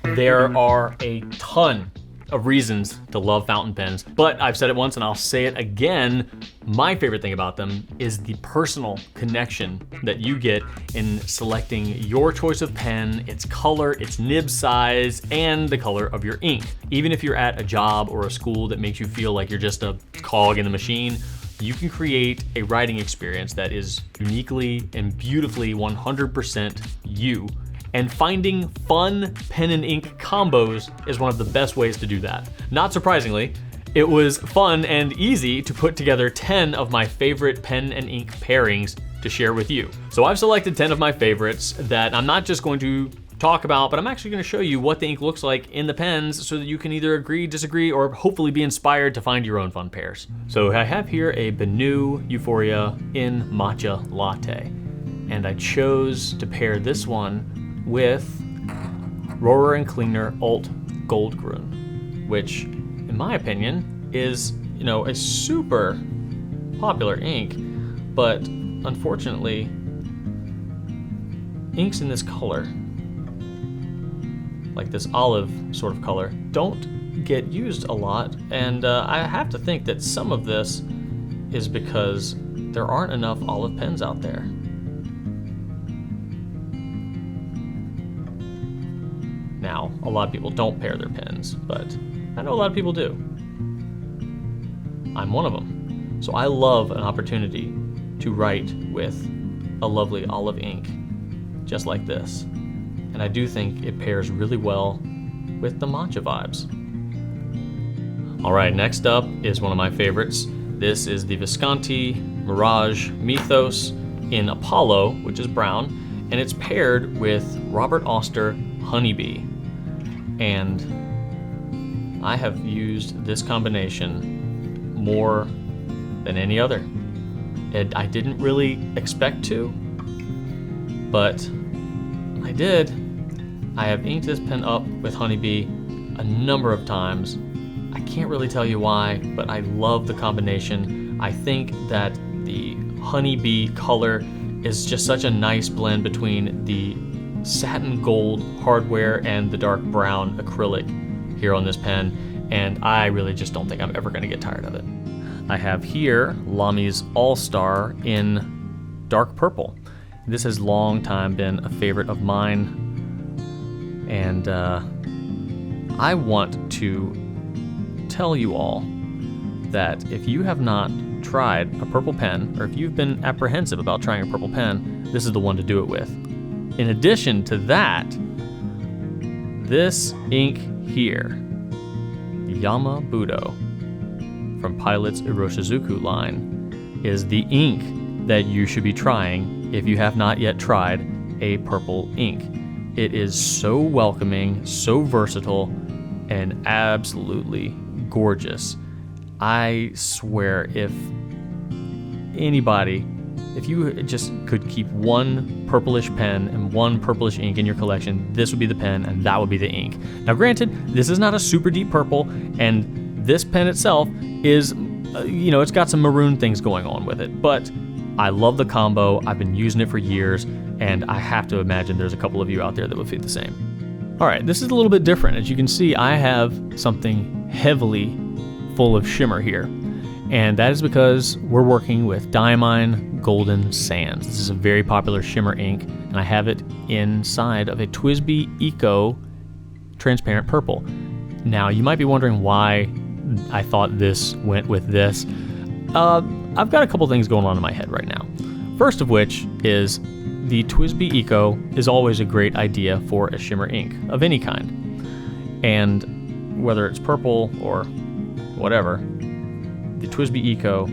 There are a ton of reasons to love fountain pens, but I've said it once and I'll say it again. My favorite thing about them is the personal connection that you get in selecting your choice of pen, its color, its nib size, and the color of your ink. Even if you're at a job or a school that makes you feel like you're just a cog in the machine, you can create a writing experience that is uniquely and beautifully 100% you. And finding fun pen and ink combos is one of the best ways to do that. Not surprisingly, it was fun and easy to put together 10 of my favorite pen and ink pairings to share with you. So I've selected 10 of my favorites that I'm not just going to talk about, but I'm actually going to show you what the ink looks like in the pens so that you can either agree, disagree, or hopefully be inspired to find your own fun pairs. So I have here a BENU Euphoria in Matcha Latte, and I chose to pair this one with Rohrer and Klingner Alt-Goldgrün, which in my opinion is, a super popular ink, but unfortunately inks in this color, like this olive sort of color, don't get used a lot, and I have to think that some of this is because there aren't enough olive pens out there. Now, a lot of people don't pair their pens, but I know a lot of people do. I'm one of them. So I love an opportunity to write with a lovely olive ink, just like this. And I do think it pairs really well with the matcha vibes. All right, next up is one of my favorites. This is the Visconti Mirage Mythos in Apollo, which is brown, and it's paired with Robert Oster Honeybee. And I have used this combination more than any other. And I didn't really expect to, but I did. I have inked this pen up with Honeybee a number of times. I can't really tell you why, but I love the combination. I think that the Honeybee color is just such a nice blend between the satin gold hardware and the dark brown acrylic here on this pen, and I really just don't think I'm ever going to get tired of it. I have here LAMY's All-Star in dark purple. This has long time been a favorite of mine, and I want to tell you all that if you have not tried a purple pen, or if you've been apprehensive about trying a purple pen, this is the one to do it with. In addition to that, this ink here, Yama Budo from Pilot's Iroshizuku line, is the ink that you should be trying if you have not yet tried a purple ink. It is so welcoming, so versatile, and absolutely gorgeous. I swear, if you just could keep one purplish pen and one purplish ink in your collection, this would be the pen and that would be the ink. Now granted, this is not a super deep purple, and this pen itself is, it's got some maroon things going on with it, but I love the combo. I've been using it for years, and I have to imagine there's a couple of you out there that would feel the same. All right, this is a little bit different. As you can see, I have something heavily full of shimmer here. And that is because we're working with Diamine Golden Sands. This is a very popular shimmer ink, and I have it inside of a TWSBI Eco transparent purple. Now, you might be wondering why I thought this went with this. I've got a couple things going on in my head right now. First of which is the TWSBI Eco is always a great idea for a shimmer ink of any kind. And whether it's purple or whatever, the TWSBI Eco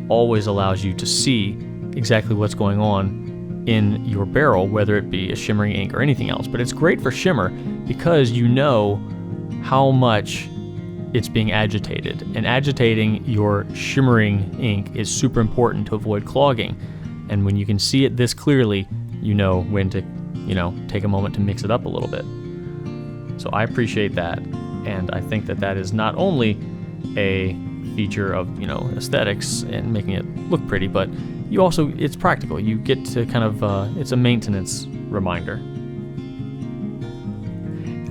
always allows you to see exactly what's going on in your barrel, whether it be a shimmering ink or anything else. But it's great for shimmer because you know how much it's being agitated. And agitating your shimmering ink is super important to avoid clogging. And when you can see it this clearly, you know when to, take a moment to mix it up a little bit. So I appreciate that. And I think that is not only a feature of aesthetics and making it look pretty, but it's practical. You get to kind of it's a maintenance reminder.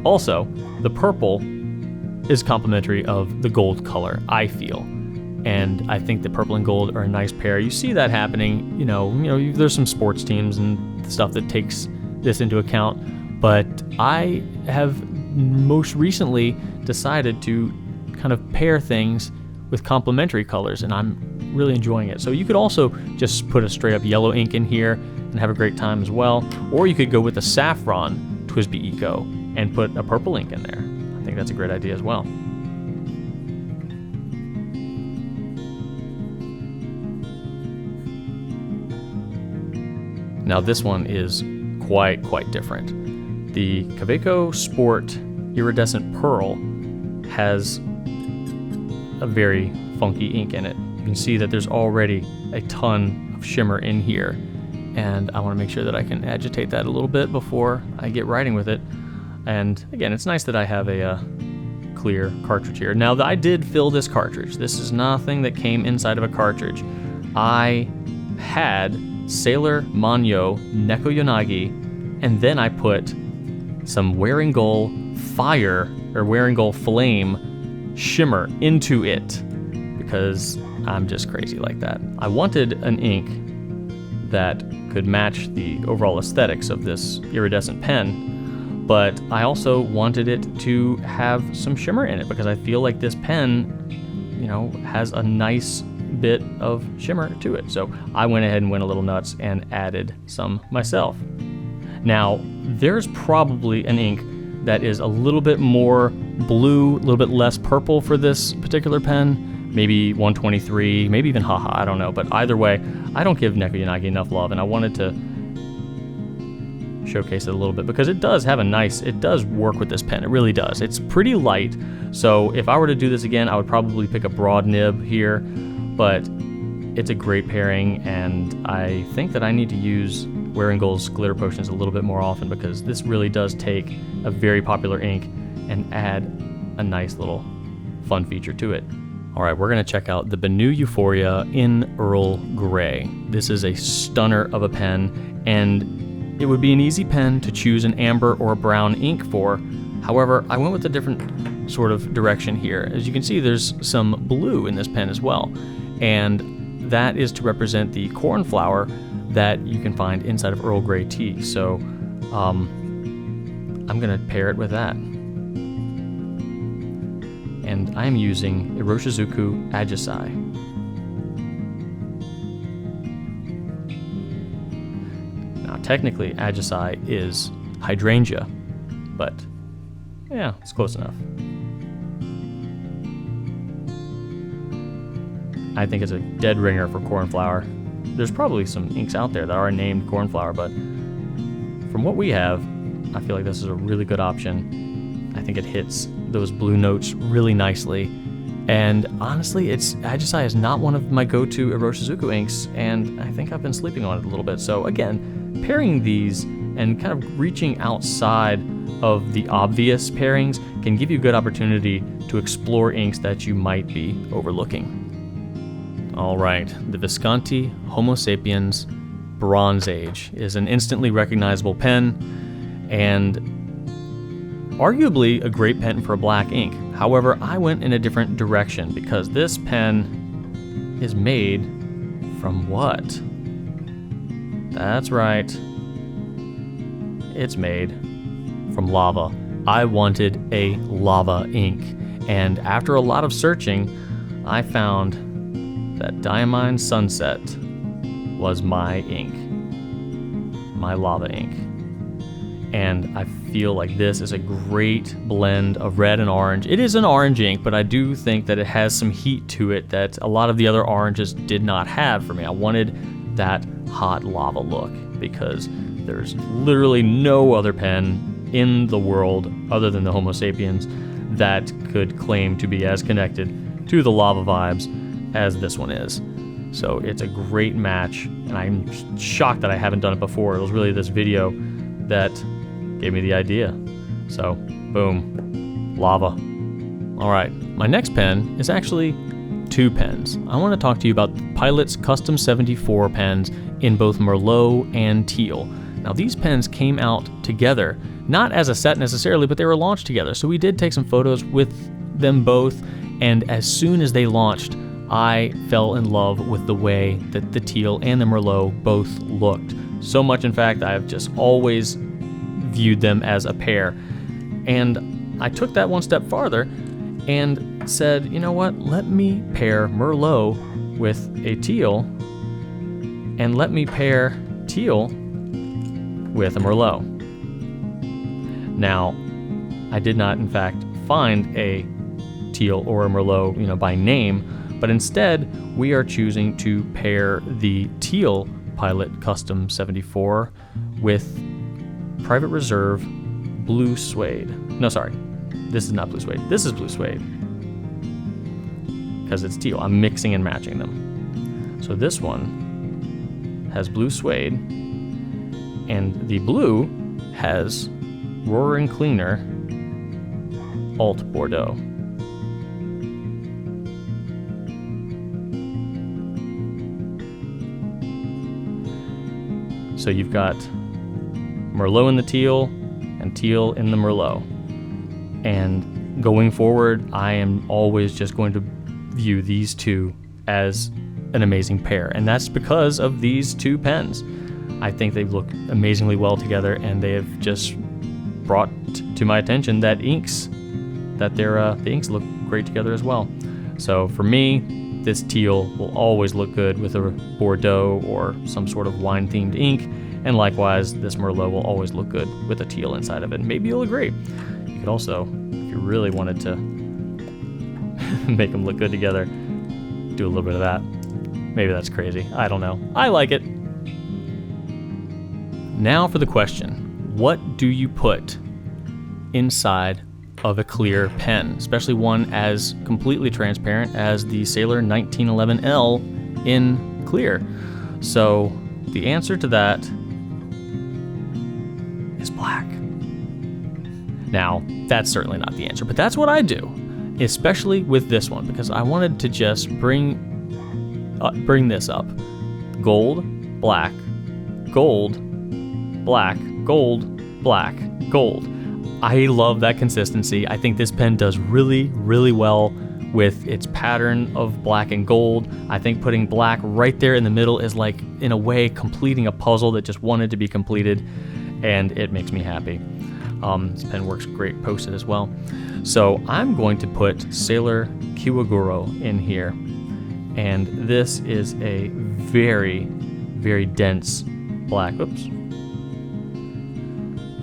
Also, the purple is complementary of the gold color, I feel. And I think the purple and gold are a nice pair. You see that happening, there's some sports teams and stuff that takes this into account. But I have most recently decided to kind of pair things with complementary colors, and I'm really enjoying it. So you could also just put a straight up yellow ink in here and have a great time as well. Or you could go with a Saffron TWSBI Eco and put a purple ink in there. I think that's a great idea as well. Now this one is quite different. The Kaweco Sport Iridescent Pearl has a very funky ink in it. You can see that there's already a ton of shimmer in here, and I want to make sure that I can agitate that a little bit before I get writing with it. And again, it's nice that I have a clear cartridge here. Now, I did fill this cartridge. This is nothing that came inside of a cartridge. I had Sailor Manyo Nekoyanagi, and then I put some Wearingeul Fire or Wearingeul Flame shimmer into it because I'm just crazy like that. I wanted an ink that could match the overall aesthetics of this iridescent pen, but I also wanted it to have some shimmer in it because I feel like this pen, has a nice bit of shimmer to it. So I went ahead and went a little nuts and added some myself. Now, there's probably an ink that is a little bit more blue, a little bit less purple for this particular pen, maybe 123, maybe even haha, I don't know. But either way, I don't give Nekoyanagi enough love, and I wanted to showcase it a little bit because it does work with this pen. It really does. It's pretty light, so if I were to do this again, I would probably pick a broad nib here, but it's a great pairing, and I think that I need to use Wearingeul's glitter potions a little bit more often because this really does take a very popular ink and add a nice little fun feature to it. All right, we're gonna check out the BENU Euphoria in Earl Grey. This is a stunner of a pen, and it would be an easy pen to choose an amber or a brown ink for. However, I went with a different sort of direction here. As you can see, there's some blue in this pen as well, and that is to represent the cornflower that you can find inside of Earl Grey tea. So I'm gonna pair it with that. And I'm using Iroshizuku Ajisai. Now technically Ajisai is hydrangea, but yeah, it's close enough. I think it's a dead ringer for cornflower. There's probably some inks out there that are named cornflower, but from what we have, I feel like this is a really good option. I think it hits those blue notes really nicely. And honestly, Ajisai is not one of my go-to Iroshizuku inks, and I think I've been sleeping on it a little bit. So again, pairing these and kind of reaching outside of the obvious pairings can give you a good opportunity to explore inks that you might be overlooking. All right, the Visconti Homo Sapiens Bronze Age is an instantly recognizable pen and arguably a great pen for a black ink. However, I went in a different direction because this pen is made from what? That's right. It's made from lava. I wanted a lava ink, and after a lot of searching, I found that Diamine Sunset was my ink, my lava ink. And I feel like this is a great blend of red and orange. It is an orange ink, but I do think that it has some heat to it that a lot of the other oranges did not have for me. I wanted that hot lava look because there's literally no other pen in the world other than the Homo sapiens that could claim to be as connected to the lava vibes as this one is. So it's a great match, and I'm shocked that I haven't done it before. It was really this video that gave me the idea. So, boom, lava. All right, my next pen is actually two pens. I want to talk to you about Pilot's Custom 74 pens in both Merlot and Teal. Now these pens came out together not as a set necessarily, but they were launched together. So we did take some photos with them both, and as soon as they launched, I fell in love with the way that the Teal and the Merlot both looked. So much, in fact, I've just always viewed them as a pair. And I took that one step farther and said, you know what, let me pair Merlot with a Teal, and let me pair Teal with a Merlot. Now, I did not, in fact, find a Teal or a Merlot, by name, but instead, we are choosing to pair the Teal Pilot Custom 74 with Private Reserve Blue Suede. No, sorry, this is not Blue Suede. This is Blue Suede, because it's teal. I'm mixing and matching them. So this one has Blue Suede, and the blue has Roaring Cleaner Alt-Bordeaux. So you've got Merlot in the Teal and Teal in the Merlot. And going forward, I am always just going to view these two as an amazing pair. And that's because of these two pens. I think they look amazingly well together, and they have just brought to my attention that the inks look great together as well. So for me, this Teal will always look good with a Bordeaux or some sort of wine-themed ink, and likewise, this Merlot will always look good with a Teal inside of it. Maybe you'll agree. You could also, if you really wanted to make them look good together, do a little bit of that. Maybe that's crazy. I don't know. I like it. Now for the question. What do you put inside of a clear pen, especially one as completely transparent as the Sailor 1911L in clear? So the answer to that is black. Now, that's certainly not the answer, but that's what I do, especially with this one, because I wanted to just bring this up. Gold, black, gold, black, gold, black, gold. I love that consistency. I think this pen does really, really well with its pattern of black and gold. I think putting black right there in the middle is like, in a way, completing a puzzle that just wanted to be completed, and it makes me happy. This pen works great posted as well. So I'm going to put Sailor Kiwa Guro in here, and this is a very, very dense black. Oops.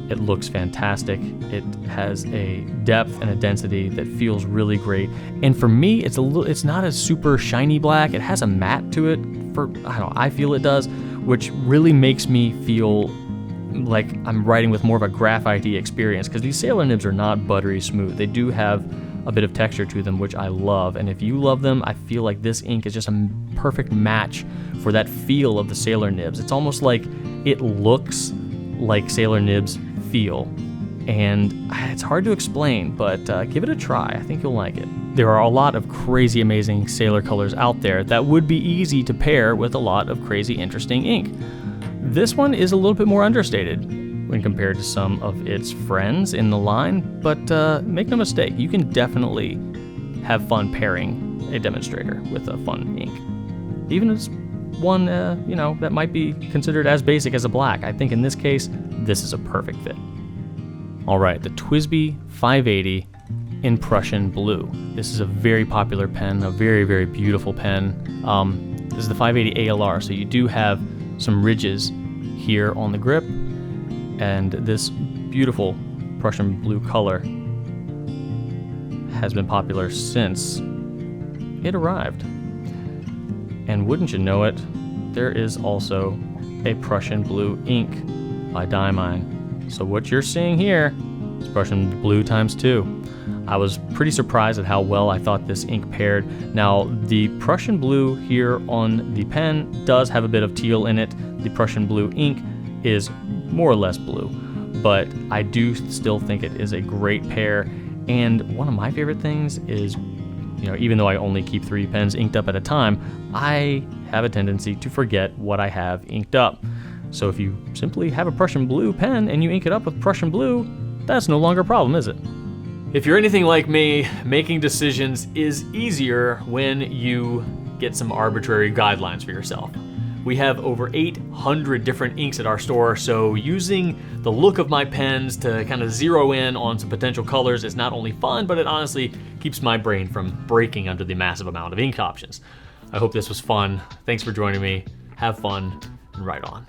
It looks fantastic. It has a depth and a density that feels really great. And for me, it's not a super shiny black. It has a matte to it. I feel it does, which really makes me feel like I'm writing with more of a graphite-y experience, because these Sailor nibs are not buttery smooth. They do have a bit of texture to them, which I love. And if you love them, I feel like this ink is just a perfect match for that feel of the Sailor nibs. It's almost like it looks like Sailor nibs feel, and it's hard to explain, but give it a try. I think you'll like it. There are a lot of crazy amazing Sailor colors out there that would be easy to pair with a lot of crazy interesting ink. This one is a little bit more understated when compared to some of its friends in the line, but make no mistake, you can definitely have fun pairing a demonstrator with a fun ink, even if it's one that might be considered as basic as a black. I think in this case, this is a perfect fit. All right, the TWSBI 580 in Prussian blue. This is a very popular pen, a very, very beautiful pen. This is the 580 ALR, so you do have some ridges here on the grip, and this beautiful Prussian blue color has been popular since it arrived. And wouldn't you know it, there is also a Prussian blue ink by Diamine. So what you're seeing here is Prussian blue times 2. I was pretty surprised at how well I thought this ink paired. Now, the Prussian blue here on the pen does have a bit of teal in it. The Prussian blue ink is more or less blue, but I do still think it is a great pair. And one of my favorite things is, even though I only keep 3 pens inked up at a time, I have a tendency to forget what I have inked up. So if you simply have a Prussian blue pen and you ink it up with Prussian blue, that's no longer a problem, is it? If you're anything like me, making decisions is easier when you get some arbitrary guidelines for yourself. We have over 800 different inks at our store, so using the look of my pens to kind of zero in on some potential colors is not only fun, but it honestly keeps my brain from breaking under the massive amount of ink options. I hope this was fun. Thanks for joining me. Have fun and write on.